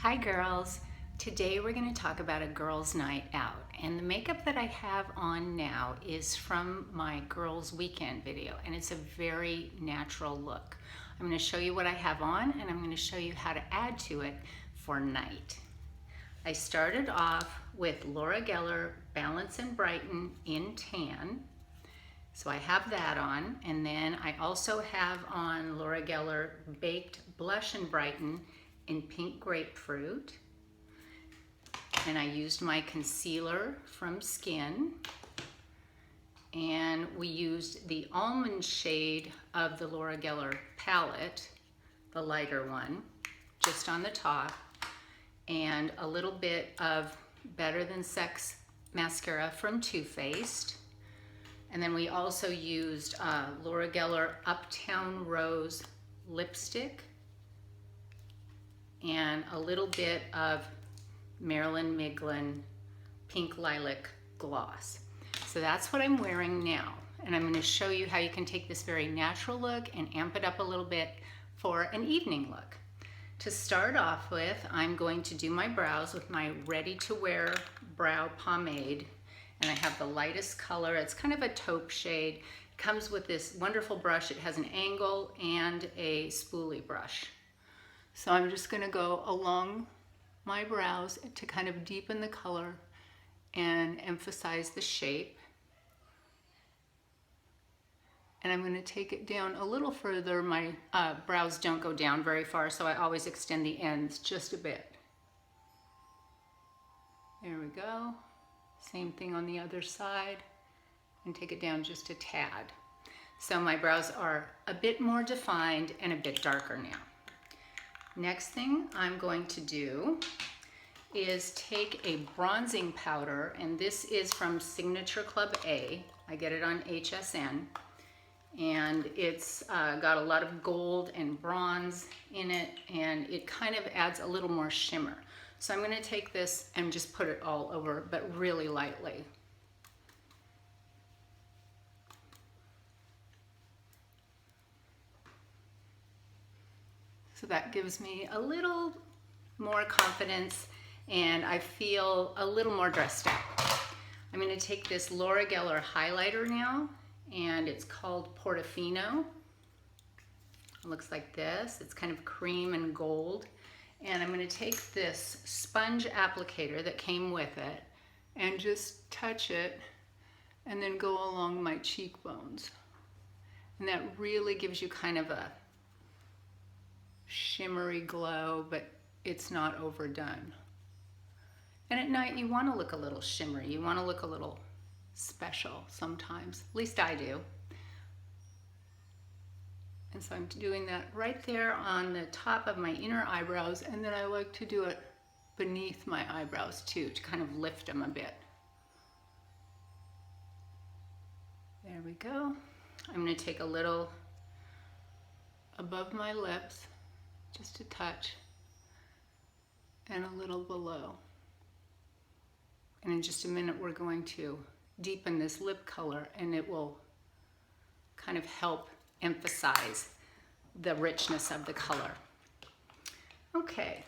Hi girls, today we're going to talk about a girls' night out, and the makeup that I have on now is from my girls' weekend video, and it's a very natural look. I'm going to show you what I have on, and I'm going to show you how to add to it for night. I started off with Laura Geller Balance and Brighten in Tan. So I have that on, and then I also have on Laura Geller Baked Blush and Brighten in Pink Grapefruit. And I used my concealer from Skin. And we used the almond shade of the Laura Geller palette, the lighter one, just on the top. And a little bit of Better Than Sex mascara from Too Faced. And then we also used Laura Geller Uptown Rose lipstick and a little bit of Marilyn Miglin Pink Lilac gloss. So that's what I'm wearing now. And I'm going to show you how you can take this very natural look and amp it up a little bit for an evening look. To start off with, I'm going to do my brows with my Ready to Wear brow pomade. And I have the lightest color. It's kind of a taupe shade. It comes with this wonderful brush. It has an angle and a spoolie brush. So I'm just going to go along my brows to kind of deepen the color and emphasize the shape. And I'm going to take it down a little further. My brows don't go down very far, so I always extend the ends just a bit. There we go. Same thing on the other side, and take it down just a tad. So my brows are a bit more defined and a bit darker now. Next thing I'm going to do is take a bronzing powder, and this is from Signature Club A. I get it on HSN, and it's got a lot of gold and bronze in it, and it kind of adds a little more shimmer. So I'm going to take this and just put it all over, but really lightly. So that gives me a little more confidence, and I feel a little more dressed up. I'm going to take this Laura Geller highlighter now, and it's called Portofino. It looks like this. It's kind of cream and gold. And I'm going to take this sponge applicator that came with it and just touch it and then go along my cheekbones. And that really gives you kind of a shimmery glow, but it's not overdone. And at night you want to look a little shimmery. You want to look a little special sometimes. At least I do. And so I'm doing that right there on the top of my inner eyebrows, and then I like to do it beneath my eyebrows too, to kind of lift them a bit. There we go. I'm going to take a little above my lips, just a touch, and a little below. And in just a minute we're going to deepen this lip color, and it will kind of help emphasize the richness of the color. Okay,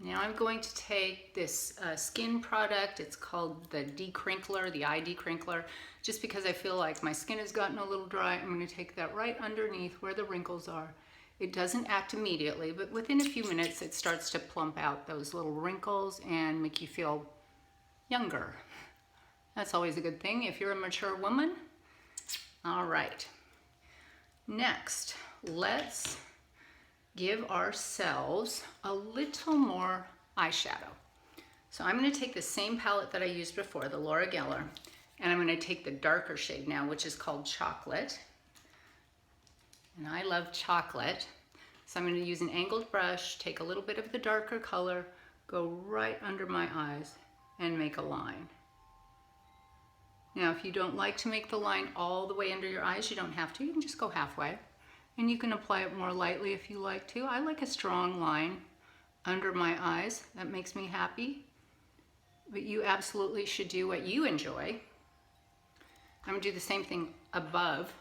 now I'm going to take this skin product. It's called the Decrinkler, the eye decrinkler. Just because I feel like my skin has gotten a little dry, I'm going to take that right underneath where the wrinkles are. It doesn't act immediately, but within a few minutes it starts to plump out those little wrinkles and make you feel younger. That's always a good thing if you're a mature woman. All right. Next, let's give ourselves a little more eyeshadow. So I'm going to take the same palette that I used before, the Laura Geller, and I'm going to take the darker shade now, which is called Chocolate. And I love chocolate. So I'm going to use an angled brush, take a little bit of the darker color, go right under my eyes, and make a line. Now, if you don't like to make the line all the way under your eyes, you don't have to. You can just go halfway. And you can apply it more lightly if you like to. I like a strong line under my eyes. That makes me happy. But you absolutely should do what you enjoy. I'm going to do the same thing above.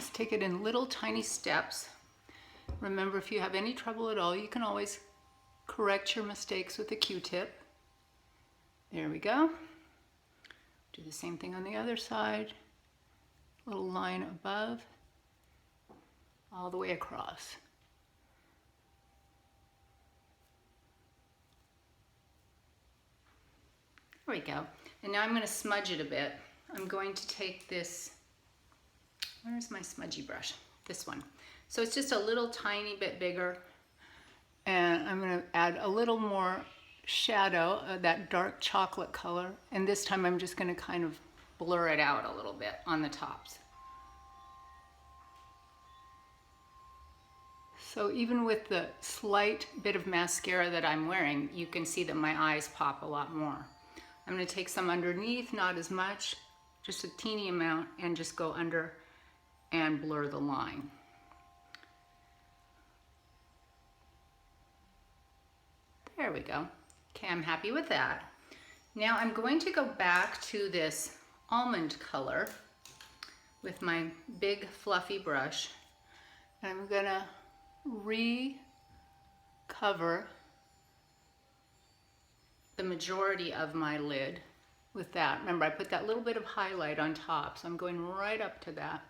Just take it in little tiny steps. Remember, if you have any trouble at all, you can always correct your mistakes with a Q-tip. There we go. Do the same thing on the other side. Little line above, all the way across. There we go. And now I'm going to smudge it a bit. I'm going to take this, where's my smudgy brush? This one. So it's just a little tiny bit bigger. And I'm going to add a little more shadow, that dark chocolate color. And this time I'm just going to kind of blur it out a little bit on the tops. So even with the slight bit of mascara that I'm wearing, you can see that my eyes pop a lot more. I'm going to take some underneath, not as much, just a teeny amount, and just go under and blur the line. There we go. Okay, I'm happy with that. Now I'm going to go back to this almond color with my big fluffy brush. And I'm gonna recover the majority of my lid with that. Remember, I put that little bit of highlight on top, so I'm going right up to that.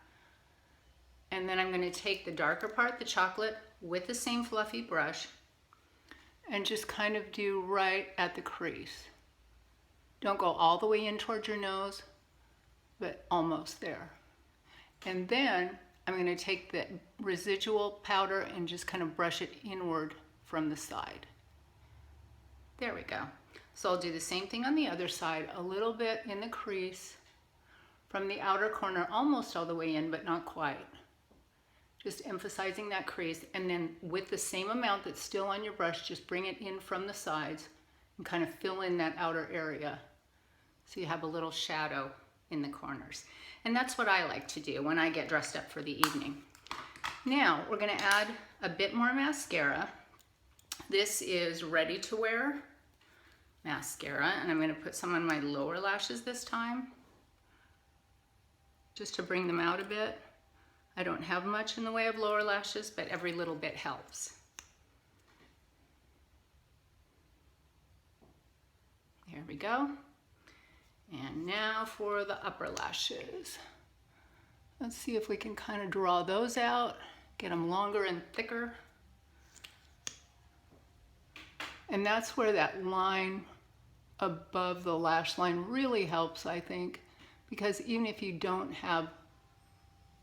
And then I'm gonna take the darker part, the chocolate, with the same fluffy brush, and just kind of do right at the crease. Don't go all the way in towards your nose, but almost there. And then I'm going to take the residual powder and just kind of brush it inward from the side. There we go. So I'll do the same thing on the other side, a little bit in the crease from the outer corner, almost all the way in, but not quite. Just emphasizing that crease, and then with the same amount that's still on your brush, just bring it in from the sides and kind of fill in that outer area so you have a little shadow in the corners. And that's what I like to do when I get dressed up for the evening. Now we're going to add a bit more mascara. This is ready to wear mascara, and I'm going to put some on my lower lashes this time, just to bring them out a bit. I don't have much in the way of lower lashes, but every little bit helps. There we go. And now for the upper lashes. Let's see if we can kind of draw those out, get them longer and thicker. And that's where that line above the lash line really helps, I think, because even if you don't have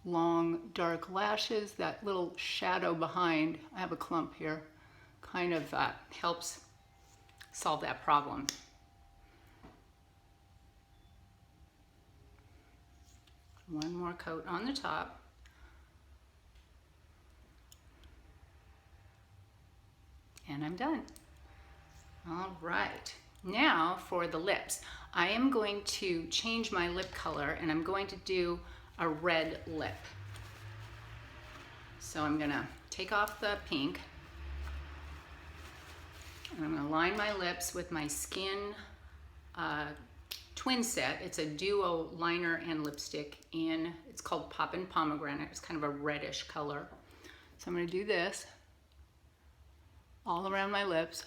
long dark lashes, that little shadow behind, I have a clump here, kind of helps solve that problem. One more coat on the top. And I'm done. All right, now for the lips. I am going to change my lip color, and I'm going to do a red lip. So I'm gonna take off the pink, and I'm gonna line my lips with my Skin twin set. It's a duo liner and lipstick in, it's called Poppin' Pomegranate. It's kind of a reddish color. So I'm gonna do this all around my lips.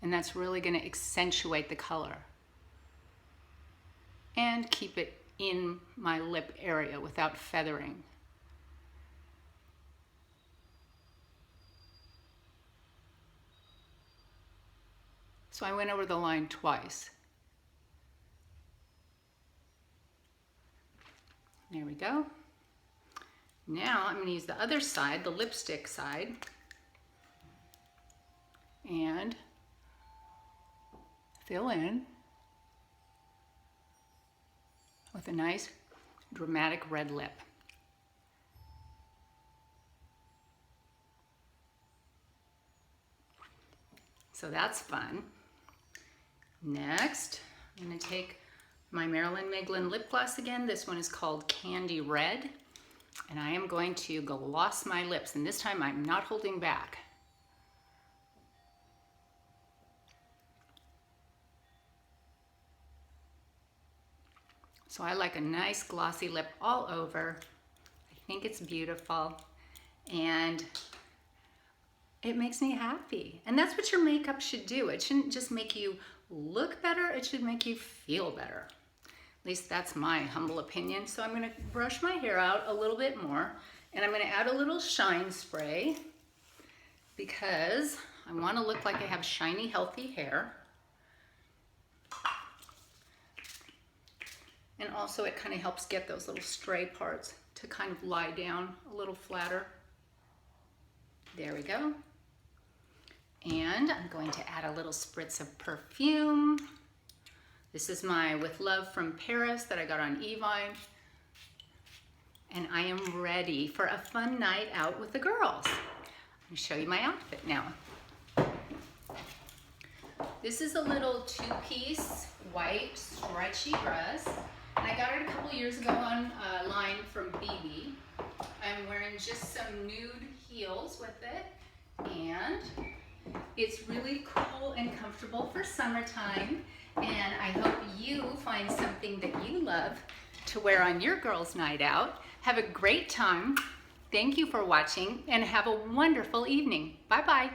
And that's really going to accentuate the color and keep it in my lip area without feathering. So I went over the line twice. There we go. Now I'm going to use the other side, the lipstick side, and fill in with a nice dramatic red lip. So that's fun. Next, I'm going to take my Marilyn Meglin lip gloss again. This one is called Candy Red, and I am going to gloss my lips, and this time I'm not holding back. So I like a nice glossy lip all over. I think it's beautiful and it makes me happy. And that's what your makeup should do. It shouldn't just make you look better, it should make you feel better. At least that's my humble opinion. So I'm gonna brush my hair out a little bit more and I'm gonna add a little shine spray because I wanna look like I have shiny, healthy hair. And also it kind of helps get those little stray parts to kind of lie down a little flatter. There we go. And I'm going to add a little spritz of perfume. This is my With Love from Paris that I got on Evine. And I am ready for a fun night out with the girls. Let me show you my outfit now. This is a little two-piece white stretchy dress. And I got it a couple years ago online from BB. I'm wearing just some nude heels with it. And it's really cool and comfortable for summertime. And I hope you find something that you love to wear on your girls' night out. Have a great time. Thank you for watching and have a wonderful evening. Bye-bye.